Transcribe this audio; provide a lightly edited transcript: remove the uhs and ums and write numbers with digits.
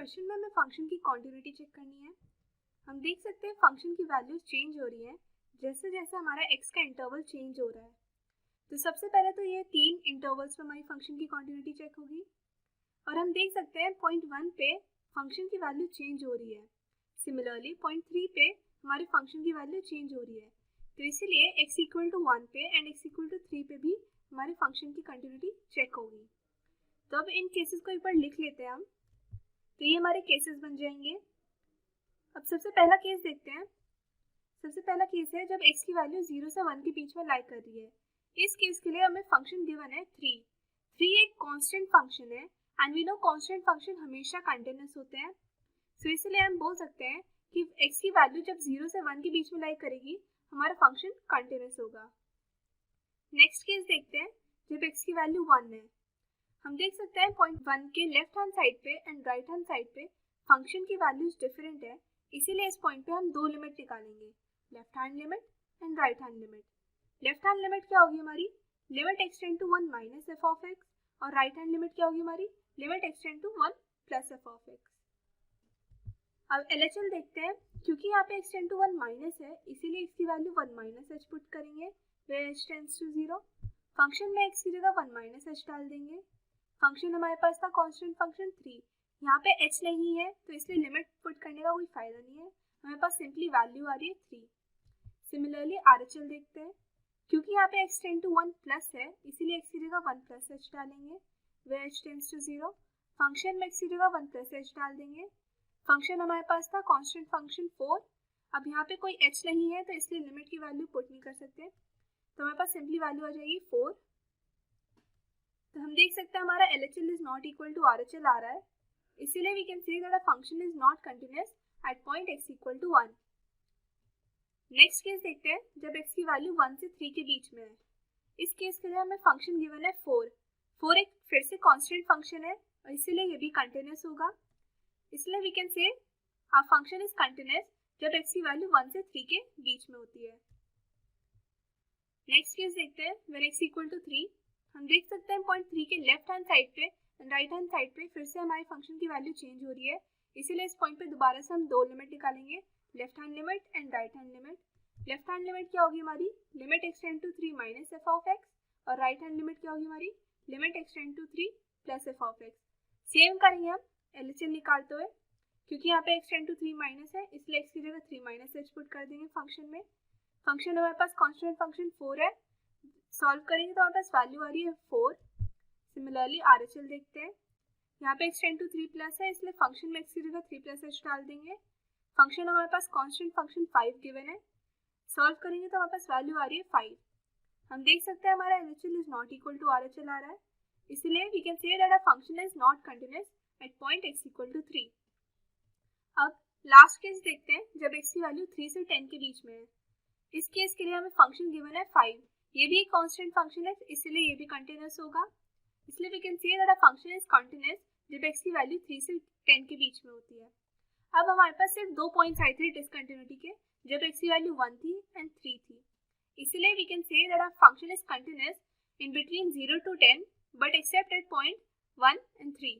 Question में हमें function की कॉन्टिन्यूटी चेक करनी है। हम देख सकते हैं फंक्शन की वैल्यूज चेंज हो रही है जैसे जैसे हमारा x का इंटरवल चेंज हो रहा है। तो सबसे पहले तो ये 3 इंटरवल्स में हमारी फंक्शन की कॉन्टिन्यूटी चेक होगी और हम देख सकते हैं पॉइंट 1 पे फंक्शन की वैल्यू चेंज हो रही है। सिमिलरली पॉइंट 3 पे हमारे फंक्शन की वैल्यू चेंज हो रही है। तो इसीलिए x इक्वल टू 1 पे एंड x इक्वल टू 3 पे भी हमारे फंक्शन की कॉन्टिन्यूटी चेक होगी। तो अब इन केसेस को एक बार लिख लेते हैं हम। तो ये हमारे केसेस बन जाएंगे। अब सबसे पहला केस देखते हैं। सबसे पहला केस है जब x की वैल्यू 0 से 1 के बीच में लाई कर रही है। इस केस के लिए हमें फंक्शन गिवन है 3 एक कांस्टेंट फंक्शन है and we know constant function हमेशा कंटीन्यूअस होते हैं। सो इसलिए हम बोल सकते हैं कि x की वैल्यू जब 0 से 1 के बीच में लाई करेगी हमारा फंक्शन कंटीन्यूअस होगा। नेक्स्ट केस देखते हैं जब x की वैल्यू 1 है। हम देख सकते हैं पॉइंट 1 के लेफ्ट हैंड साइड पे एंड राइट हैंड साइड पे फंक्शन की वैल्यूज डिफरेंट है, इसीलिए इस पॉइंट पे हम दो लिमिट निकालेंगे, left hand limit and right hand limit. Left hand limit क्या होगी हमारी, limit x tends to 1 minus f of x, और राइट हैंड लिमिट क्या होगी हमारी, limit x tends to 1 plus f of x. अब LHL देखते हैं। क्योंकि यहाँ पे एक्सटेंड टू 1 माइनस है इसीलिए इसकी वैल्यू 1 माइनस एच पुट करेंगे where h tends to 0। Function में x की जगह 1 माइनस एच डाल देंगे। फंक्शन हमारे पास था कांस्टेंट फंक्शन 3, यहाँ पे h नहीं है तो इसलिए लिमिट पुट करने का कोई फायदा नहीं है, हमारे पास सिंपली वैल्यू आ रही है 3। सिमिलरली RHL देखते हैं। क्योंकि यहाँ पे x टेंड टू 1 प्लस है इसीलिए x की जगह 1 प्लस h डालेंगे where h tends to 0। Function में x की जगह 1 प्लस h डाल देंगे। फंक्शन हमारे पास था कांस्टेंट फंक्शन 4, अब यहाँ पे कोई h नहीं है तो इसलिए लिमिट की वैल्यू पुट नहीं कर सकते, तो हमारे पास सिंपली वैल्यू आ जाएगी 4। तो हम देख सकते हैं हमारा LHL is not equal to RHL आ रहा है, इसीलिए we can say that a function is not continuous at point x equal to 1। Next case देखते हैं जब x की वैल्यू 1 से 3 के बीच में है। इस केस के लिए हमें फंक्शन गिवन है 4 एक फिर से कांस्टेंट फंक्शन है और इसीलिए ये भी कंटिन्यूअस होगा, इसलिए we can say our function is continuous जब x की वैल्यू 1 से 3 के बीच में होती है। नेक्स्ट केस देखते हैं व्हेन x इक्वल टू 3। हम देख सकते हैं पॉइंट 3 के लेफ्ट हैंड साइड पे एंड राइट हैंड साइड पे फिर से हमारे फंक्शन की वैल्यू चेंज हो रही है, इसीलिए इस पॉइंट पे दोबारा से हम दो लिमिट निकालेंगे, left hand limit and right hand limit. Left hand limit क्या होगी हमारी, limit x tends to 3 minus f of x, और राइट हैंड लिमिट क्या होगी हमारी, limit x tends to 3 plus f of x. Same करेंगे हम LHL निकालते हुए। क्योंकि यहाँ पे एक्सटेंड टू 3 माइनस है इसलिए x की जगह 3 माइनस एच पुट कर देंगे फंक्शन में। फंक्शन हमारे पास कांस्टेंट फंक्शन 4 है, सॉल्व करेंगे तो हमारे पास वैल्यू आ रही है 4। सिमिलरली RHL देखते हैं। यहाँ पे एक्सटेंड टू 3 प्लस है इसलिए फंक्शन में x की जगह 3 प्लस एच डाल देंगे। फंक्शन हमारे पास कांस्टेंट फंक्शन 5 गिवन है, सॉल्व करेंगे तो हमारे पास वैल्यू आ रही है 5। हम देख सकते हैं हमारा LHL is not equal to RHL आ रहा है, इसलिए we can say that a function is not continuous at point x equal to 3। अब लास्ट केस देखते हैं जब x की वैल्यू 3 से 10 के बीच में है। इस केस के लिए हमें फंक्शन गिवन है 5, ये भी एक कांस्टेंट फंक्शन है इसलिए ये भी कंटिन्यूअस होगा, इसलिए we can say that a function is continuous जब x की वैल्यू 3 से 10 के बीच में होती है। अब हमारे पास सिर्फ 2 पॉइंट्स आए थे डिसकंटिन्यूटी के जब x की वैल्यू 1 थी एंड 3 थी, इसलिए we can say that a function is continuous in between 0 to 10 but except at point 1 and 3।